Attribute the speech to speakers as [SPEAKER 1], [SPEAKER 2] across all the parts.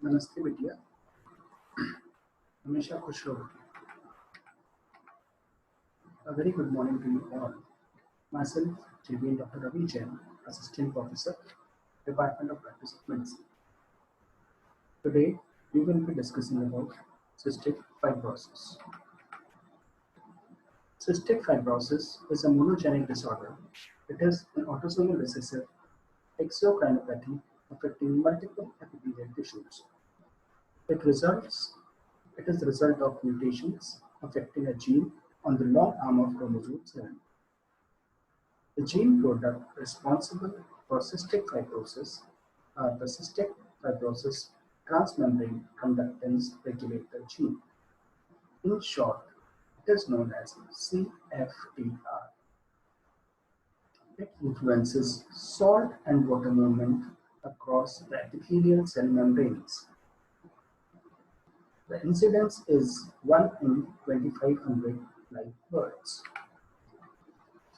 [SPEAKER 1] नमस्ते बिटिया, हमेशा खुश रहो। A very good morning to you all. Myself, JB Dr. Ravi Jain, Assistant Professor, Department of Practice of Medicine. Today, we will be discussing about cystic fibrosis. Cystic fibrosis is a monogenic disorder. It is an autosomal recessive exocrineopathy affecting multiple epithelial tissues. It is the result of mutations affecting a gene on the long arm of chromosome 7. The gene product responsible for cystic fibrosis are the cystic fibrosis transmembrane conductance regulator gene. In short, it is known as CFTR. It influences salt and water movement across the epithelial cell membranes. The incidence is 1 in 2500 live births.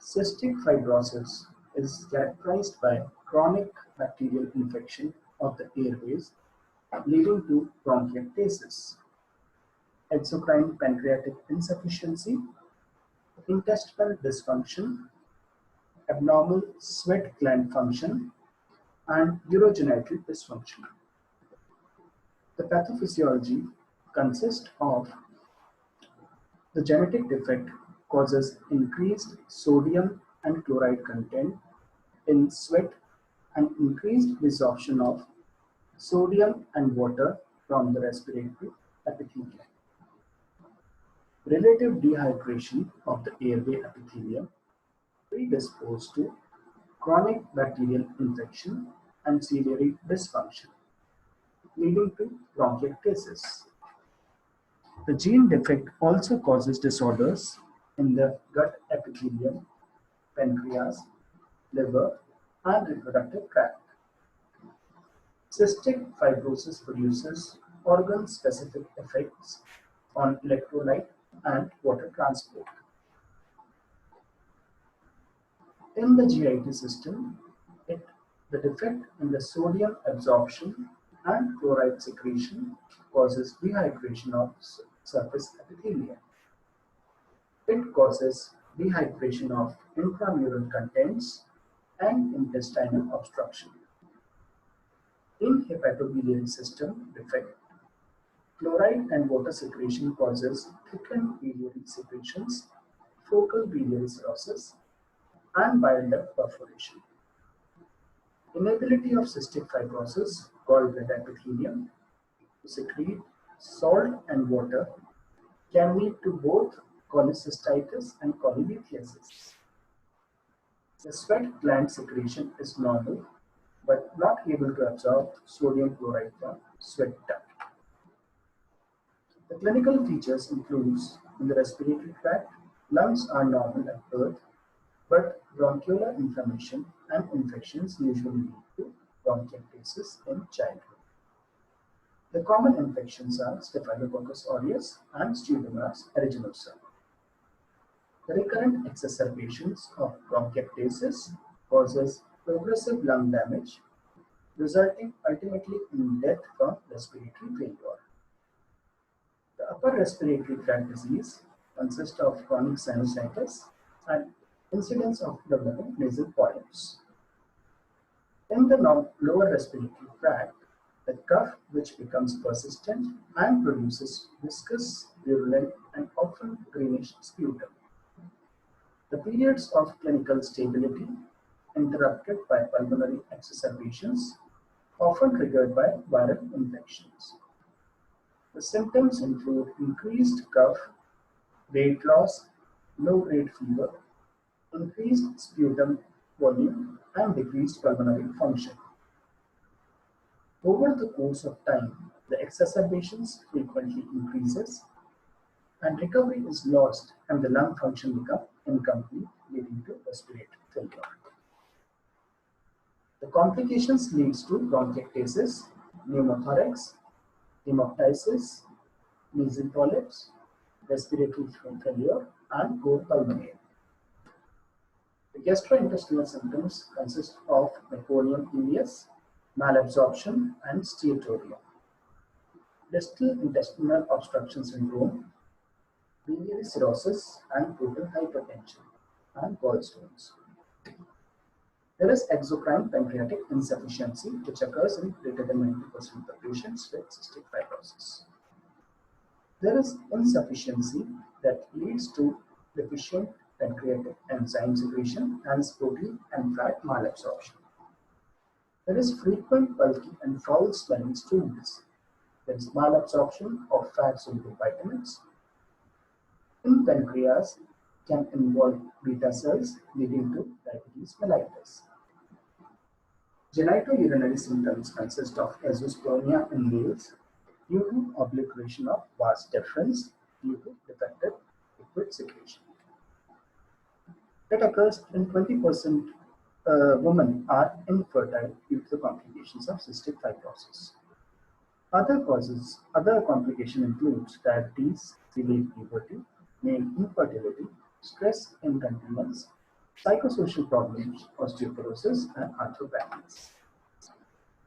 [SPEAKER 1] Cystic fibrosis is characterized by chronic bacterial infection of the airways leading to bronchiectasis, exocrine pancreatic insufficiency, intestinal dysfunction, abnormal sweat gland function, and urogenital dysfunction. The pathophysiology consists of the genetic defect causes increased sodium and chloride content in sweat and increased resorption of sodium and water from the respiratory epithelium. Relative dehydration of the airway epithelium predisposed to chronic bacterial infection and ciliary dysfunction, leading to bronchiectasis. The gene defect also causes disorders in the gut epithelium, pancreas, liver, and reproductive tract. Cystic fibrosis produces organ-specific effects on electrolyte and water transport. In the JAYOTI system, the defect in the sodium absorption and chloride secretion causes dehydration of surface epithelium. It causes dehydration of intramural contents and intestinal obstruction. In hepatobiliary system defect, chloride and water secretion causes thickened biliary secretions, focal biliary cirrhosis, and bile duct perforation. Inability of cystic fibrosis, gallbladder epithelium, to secrete salt and water can lead to both cholecystitis and cholelithiasis. The sweat gland secretion is normal but not able to absorb sodium chloride from sweat duct. The clinical features include in the respiratory tract, lungs are normal at birth, but bronchial inflammation and infections usually lead to bronchiectasis in childhood. The common infections are Staphylococcus aureus and Pseudomonas aeruginosa. The recurrent exacerbations of bronchiectasis causes progressive lung damage, resulting ultimately in death from respiratory failure. The upper respiratory tract disease consists of chronic sinusitis and incidence of developing nasal polyps. In the lower respiratory tract, the cough which becomes persistent and produces viscous, virulent, and often greenish sputum. The periods of clinical stability interrupted by pulmonary exacerbations, often triggered by viral infections. The symptoms include increased cough, weight loss, low-grade fever, increased sputum volume, and decreased pulmonary function. Over the course of time, the exacerbations frequently increases and recovery is lost and the lung function becomes incomplete, leading to respiratory failure. The complications leads to bronchiectasis, pneumothorax, hemoptysis, nasal polyps, respiratory failure, and core pulmonary. The gastrointestinal symptoms consist of meconium ileus, malabsorption, and steatorrhea. distal intestinal obstruction syndrome, biliary cirrhosis, and portal hypertension, and gallstones. There is exocrine pancreatic insufficiency, which occurs in greater than 90% of the patients with cystic fibrosis. There is insufficiency that leads to deficient pancreatic enzyme secretion and protein and fat malabsorption. There is frequent bulky and foul-smelling stools. There is malabsorption of fat-soluble vitamins. In pancreas can involve beta cells leading to diabetes mellitus. Genitourinary symptoms consist of azoospermia in males due to obliteration of vas deferens due to defective liquid secretion. That occurs in 20% women are infertile due to the complications of cystic fibrosis. Other complication includes diabetes, delayed puberty, male infertility, stress incontinence, psychosocial problems, osteoporosis, and arthropathies.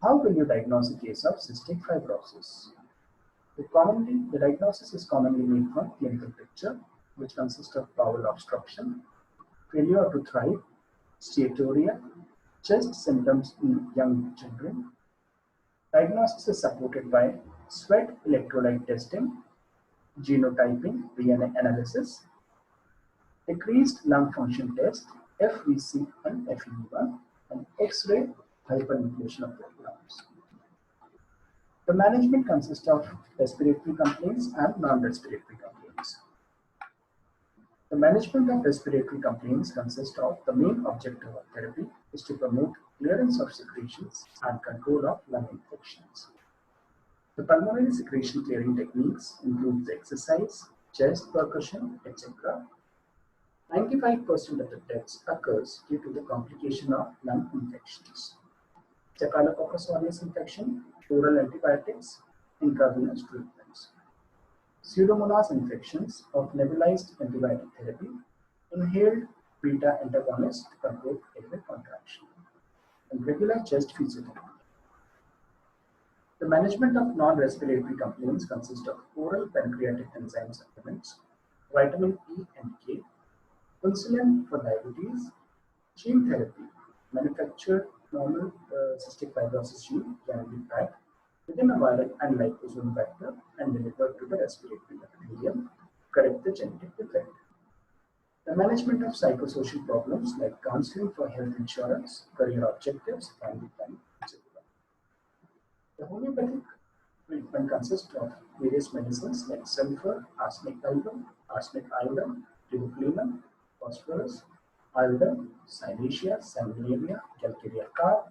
[SPEAKER 1] How will you diagnose a case of cystic fibrosis? The diagnosis is commonly made from clinical picture, which consists of bowel obstruction, failure to thrive, steatorrhea, chest symptoms in young children. Diagnosis is supported by sweat electrolyte testing, genotyping, DNA analysis, decreased lung function test, FVC and FEV1, and X-ray hyperinflation of the lungs. The management consists of respiratory complaints and non-respiratory complaints. The management of respiratory complaints consists of the main objective of therapy is to promote clearance of secretions and control of lung infections. The pulmonary secretion clearing techniques include exercise, chest percussion, etc. 95% of the deaths occurs due to the complication of lung infections. Staphylococcus aureus infection, oral antibiotics, intravenous treatments. Pseudomonas infections of nebulized antibiotic therapy, inhaled beta antagonists to control airway contraction, and regular chest physiotherapy. The management of non-respiratory complaints consists of oral pancreatic enzyme supplements, vitamin E and K, insulin for diabetes, gene therapy. Manufactured normal cystic fibrosis gene can be packed within a viral and liposome vector and delivered to the respiratory epithelium to correct the genetic defect. The management of psychosocial problems like counseling for health insurance, career objectives can be done. The homeopathic treatment consists of various medicines like sulfur, arsenic album, arsenic iodine, riboflavin, phosphorus, iodine, silicea, salvinaria, calcarea carb,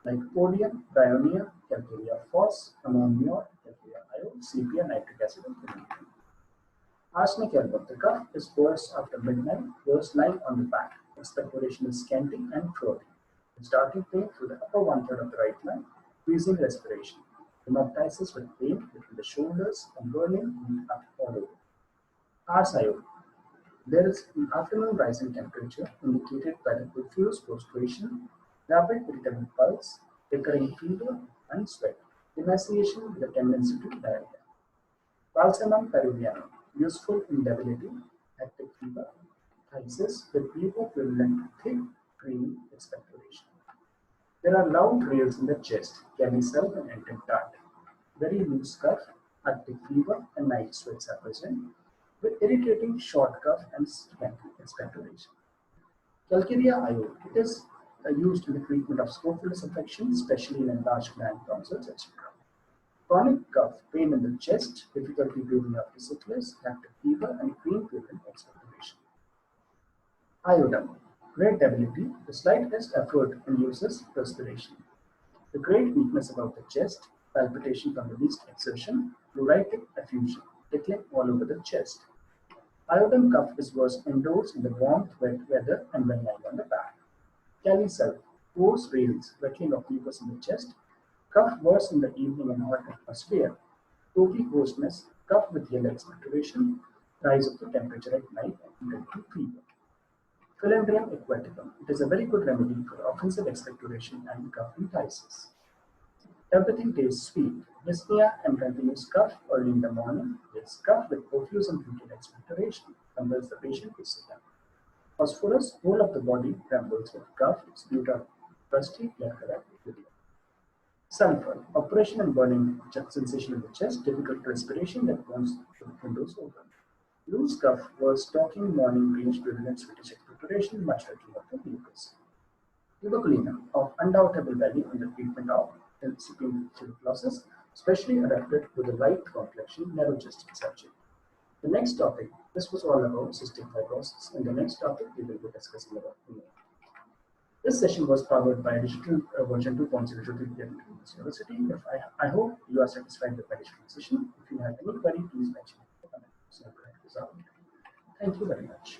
[SPEAKER 1] lycopodium, bryonia, calcarea phos, ammonium, calcarea iode, sepia, nitric acid, and vanillin. Arsenic album. The cough is worse after midnight, worse lying on the back. Expectoration is scanty and throaty. The starting pain through the upper one-third of the right lung, wheezing respiration. Hemoptysis with pain between the shoulders and burning up all over. Ars iode. There is an afternoon rising temperature indicated by the profuse prostration, rapid irritable pulse, recurring fever and sweat, emaciation with a tendency to diarrhea. Balsamum peruvianum, useful in debility, active fever, phthisis with leukoequivalent thick, creamy expectoration. There are loud rales in the chest, camisole and enteric duct. Very loose cough, active fever and night sweats are present, with irritating short cough and scanty expectoration. Calcarea iode. It is used in the treatment of scrophulous infections, especially in enlarged gland tonsils, etc. Chronic cough, pain in the chest, difficulty breathing after sickness, active fever, and cream-filled expectoration. Iodine. Great debility, the slightest effort induces respiration. The great weakness about the chest, palpitation from the least exertion, pleuritic effusion, tickling all over the chest. Iodine cough is worse indoors in the warm, wet weather and when lying on the back. Calisol, hoarse rales, rattling of mucus in the chest, cough worse in the evening and hot atmosphere. Total hoarseness, cough with yellow expectoration, rise of the temperature at night and intensity fever. Philendrium aquaticum. It is a very good remedy for offensive expectoration and cough phthisis. Everything tastes sweet. Dyspnea and continuous cough early in the morning. This cough with profuse and frequent expectoration compels the patient to sit up. Phosphorus, whole of the body trembles with cough, sputum, crusty, clear, sulfur, operation and burning sensation in the chest, difficult respiration that wants the windows open. Loose cough was talking, morning, greenish, virulent, sweetish expectoration, much hurting of the mucus. Tuberculina of undoubtable value in the treatment of incipient tuberculosis, especially adapted to the light complexion, narrow-chested subject. The next topic, this was all about cystic fibrosis, and the next topic we will be discussing about pneumonia. This session was powered by digital version 2.0 to VIDYAPEETH University. I hope you are satisfied with my digital session. If you have any query, please mention it in the comment section. Thank you very much.